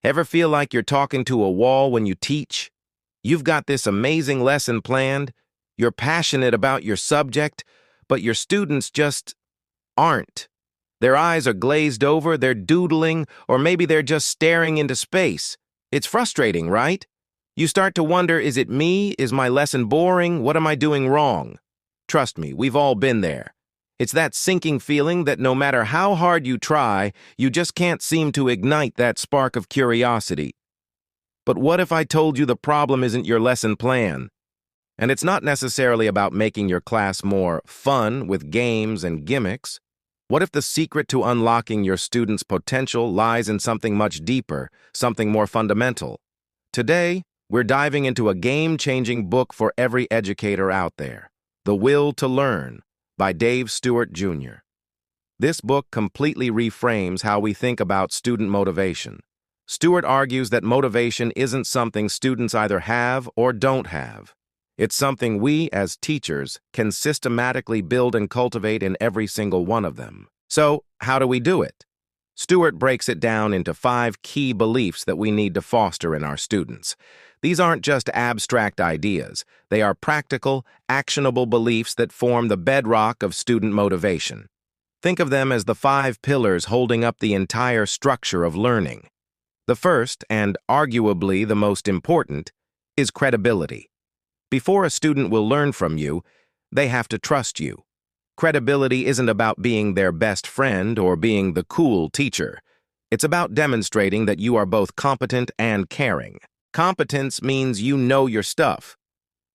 Ever feel like you're talking to a wall when you teach? You've got this amazing lesson planned, you're passionate about your subject, but your students just aren't. Their eyes are glazed over, they're doodling, or maybe they're just staring into space. It's frustrating, right? You start to wonder, is it me? Is my lesson boring? What am I doing wrong? Trust me, we've all been there. It's that sinking feeling that no matter how hard you try, you just can't seem to ignite that spark of curiosity. But what if I told you the problem isn't your lesson plan? And it's not necessarily about making your class more fun with games and gimmicks. What if the secret to unlocking your students' potential lies in something much deeper, something more fundamental? Today, we're diving into a game-changing book for every educator out there, The Will to Learn, by Dave Stewart Jr. This book completely reframes how we think about student motivation. Stewart argues that motivation isn't something students either have or don't have. It's something we, as teachers, can systematically build and cultivate in every single one of them. So, how do we do it? Stewart breaks it down into 5 key beliefs that we need to foster in our students. These aren't just abstract ideas. They are practical, actionable beliefs that form the bedrock of student motivation. Think of them as the 5 pillars holding up the entire structure of learning. The first, and arguably the most important, is credibility. Before a student will learn from you, they have to trust you. Credibility isn't about being their best friend or being the cool teacher. It's about demonstrating that you are both competent and caring. Competence means you know your stuff.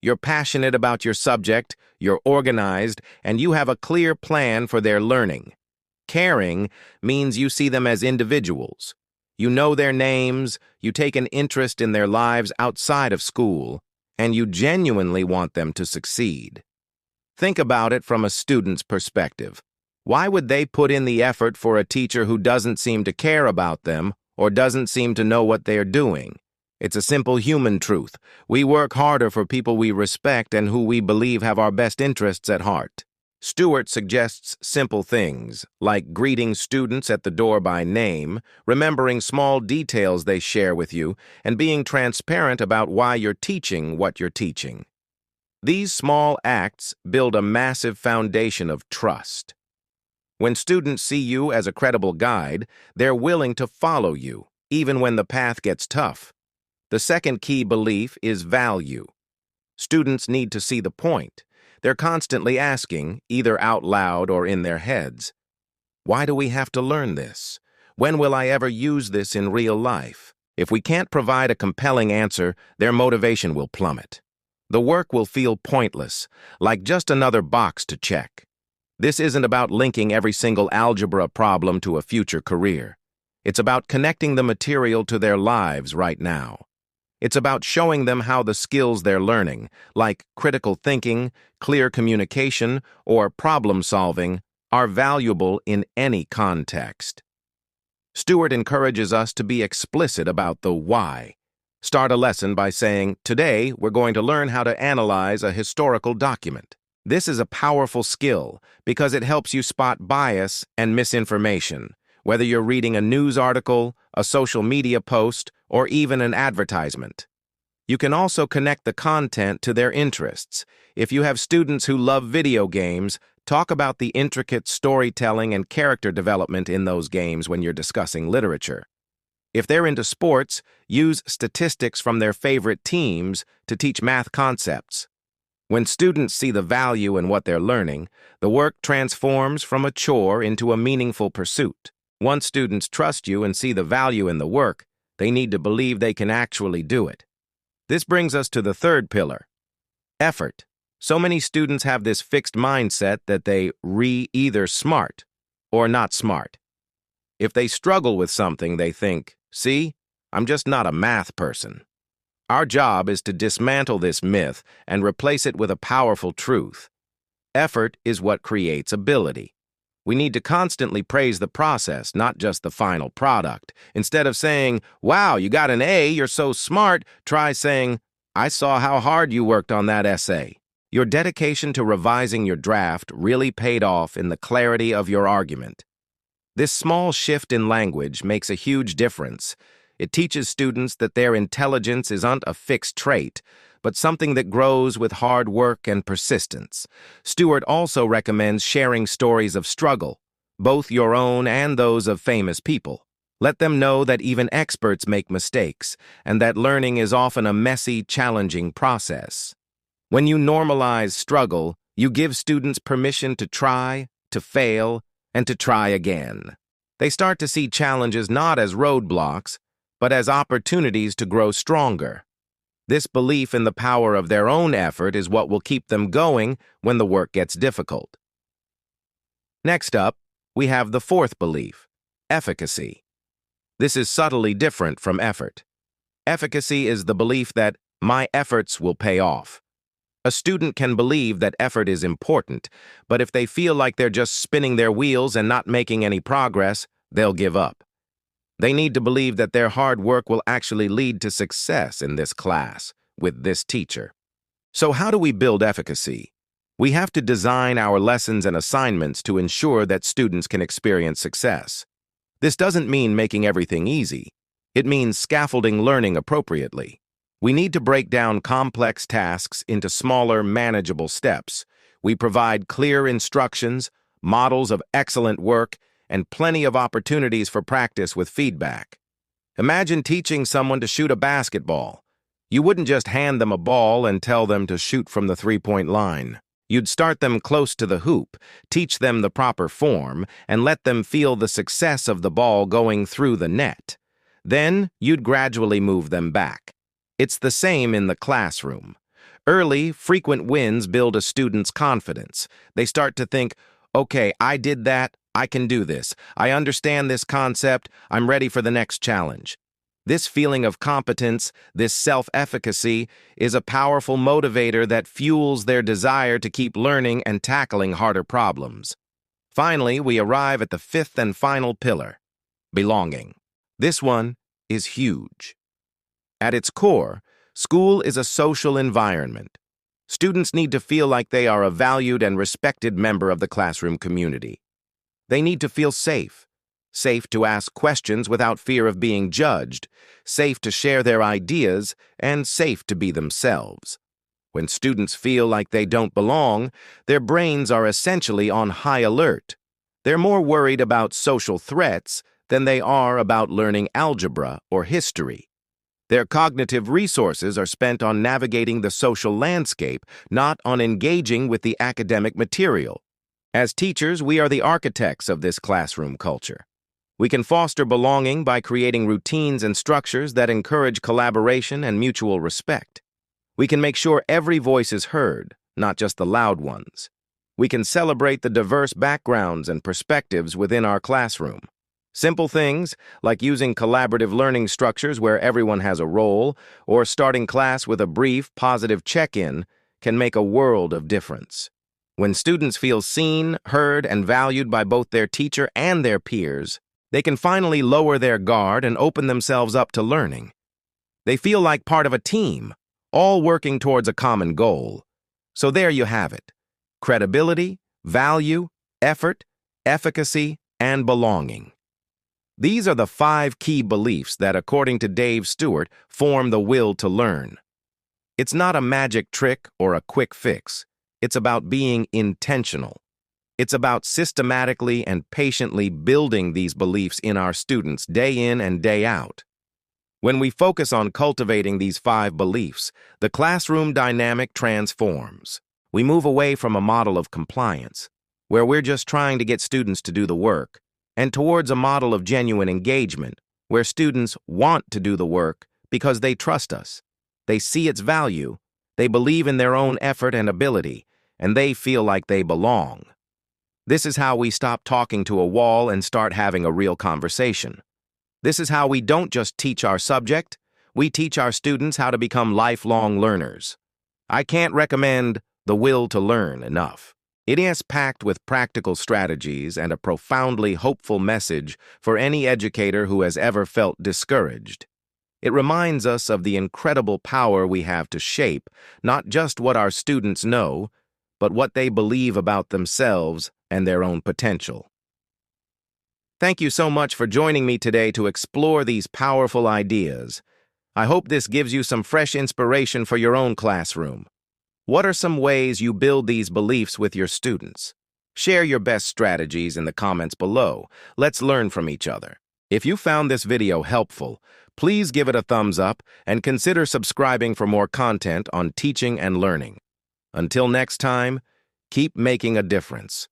You're passionate about your subject, you're organized, and you have a clear plan for their learning. Caring means you see them as individuals. You know their names, you take an interest in their lives outside of school, and you genuinely want them to succeed. Think about it from a student's perspective. Why would they put in the effort for a teacher who doesn't seem to care about them or doesn't seem to know what they're doing? It's a simple human truth. We work harder for people we respect and who we believe have our best interests at heart. Stewart suggests simple things, like greeting students at the door by name, remembering small details they share with you, and being transparent about why you're teaching what you're teaching. These small acts build a massive foundation of trust. When students see you as a credible guide, they're willing to follow you, even when the path gets tough. The second key belief is value. Students need to see the point. They're constantly asking, either out loud or in their heads, why do we have to learn this? When will I ever use this in real life? If we can't provide a compelling answer, their motivation will plummet. The work will feel pointless, like just another box to check. This isn't about linking every single algebra problem to a future career. It's about connecting the material to their lives right now. It's about showing them how the skills they're learning, like critical thinking, clear communication, or problem solving, are valuable in any context. Stewart encourages us to be explicit about the why. Start a lesson by saying, today we're going to learn how to analyze a historical document. This is a powerful skill because it helps you spot bias and misinformation, whether you're reading a news article, a social media post, or even an advertisement. You can also connect the content to their interests. If you have students who love video games, talk about the intricate storytelling and character development in those games when you're discussing literature. If they're into sports, use statistics from their favorite teams to teach math concepts. When students see the value in what they're learning, the work transforms from a chore into a meaningful pursuit. Once students trust you and see the value in the work, they need to believe they can actually do it. This brings us to the third pillar, effort. So many students have this fixed mindset that they either smart or not smart. If they struggle with something, they think, see, I'm just not a math person. Our job is to dismantle this myth and replace it with a powerful truth. Effort is what creates ability. We need to constantly praise the process, not just the final product. Instead of saying, wow, you got an A, you're so smart, try saying, I saw how hard you worked on that essay. Your dedication to revising your draft really paid off in the clarity of your argument. This small shift in language makes a huge difference. It teaches students that their intelligence isn't a fixed trait, but something that grows with hard work and persistence. Stuart also recommends sharing stories of struggle, both your own and those of famous people. Let them know that even experts make mistakes, and that learning is often a messy, challenging process. When you normalize struggle, you give students permission to try, to fail, and to try again. They start to see challenges not as roadblocks, but as opportunities to grow stronger. This belief in the power of their own effort is what will keep them going when the work gets difficult. Next up, we have the fourth belief, efficacy. This is subtly different from effort. Efficacy is the belief that my efforts will pay off. A student can believe that effort is important, but if they feel like they're just spinning their wheels and not making any progress, they'll give up. They need to believe that their hard work will actually lead to success in this class, with this teacher. So how do we build efficacy? We have to design our lessons and assignments to ensure that students can experience success. This doesn't mean making everything easy. It means scaffolding learning appropriately. We need to break down complex tasks into smaller, manageable steps. We provide clear instructions, models of excellent work, and plenty of opportunities for practice with feedback. Imagine teaching someone to shoot a basketball. You wouldn't just hand them a ball and tell them to shoot from the three-point line. You'd start them close to the hoop, teach them the proper form, and let them feel the success of the ball going through the net. Then, you'd gradually move them back. It's the same in the classroom. Early, frequent wins build a student's confidence. They start to think, okay, I did that, I can do this. I understand this concept, I'm ready for the next challenge. This feeling of competence, this self-efficacy, is a powerful motivator that fuels their desire to keep learning and tackling harder problems. Finally, we arrive at the fifth and final pillar, belonging. This one is huge. At its core, school is a social environment. Students need to feel like they are a valued and respected member of the classroom community. They need to feel safe. Safe to ask questions without fear of being judged, safe to share their ideas, and safe to be themselves. When students feel like they don't belong, their brains are essentially on high alert. They're more worried about social threats than they are about learning algebra or history. Their cognitive resources are spent on navigating the social landscape, not on engaging with the academic material. As teachers, we are the architects of this classroom culture. We can foster belonging by creating routines and structures that encourage collaboration and mutual respect. We can make sure every voice is heard, not just the loud ones. We can celebrate the diverse backgrounds and perspectives within our classroom. Simple things, like using collaborative learning structures where everyone has a role, or starting class with a brief, positive check-in, can make a world of difference. When students feel seen, heard, and valued by both their teacher and their peers, they can finally lower their guard and open themselves up to learning. They feel like part of a team, all working towards a common goal. So there you have it: credibility, value, effort, efficacy, and belonging. These are the 5 key beliefs that, according to Dave Stewart, form the will to learn. It's not a magic trick or a quick fix. It's about being intentional. It's about systematically and patiently building these beliefs in our students day in and day out. When we focus on cultivating these 5 beliefs, the classroom dynamic transforms. We move away from a model of compliance, where we're just trying to get students to do the work, and towards a model of genuine engagement, where students want to do the work because they trust us. They see its value, they believe in their own effort and ability, and they feel like they belong. This is how we stop talking to a wall and start having a real conversation. This is how we don't just teach our subject, we teach our students how to become lifelong learners. I can't recommend The Will to Learn enough. It is packed with practical strategies and a profoundly hopeful message for any educator who has ever felt discouraged. It reminds us of the incredible power we have to shape not just what our students know, but what they believe about themselves and their own potential. Thank you so much for joining me today to explore these powerful ideas. I hope this gives you some fresh inspiration for your own classroom. What are some ways you build these beliefs with your students? Share your best strategies in the comments below. Let's learn from each other. If you found this video helpful, please give it a thumbs up and consider subscribing for more content on teaching and learning. Until next time, keep making a difference.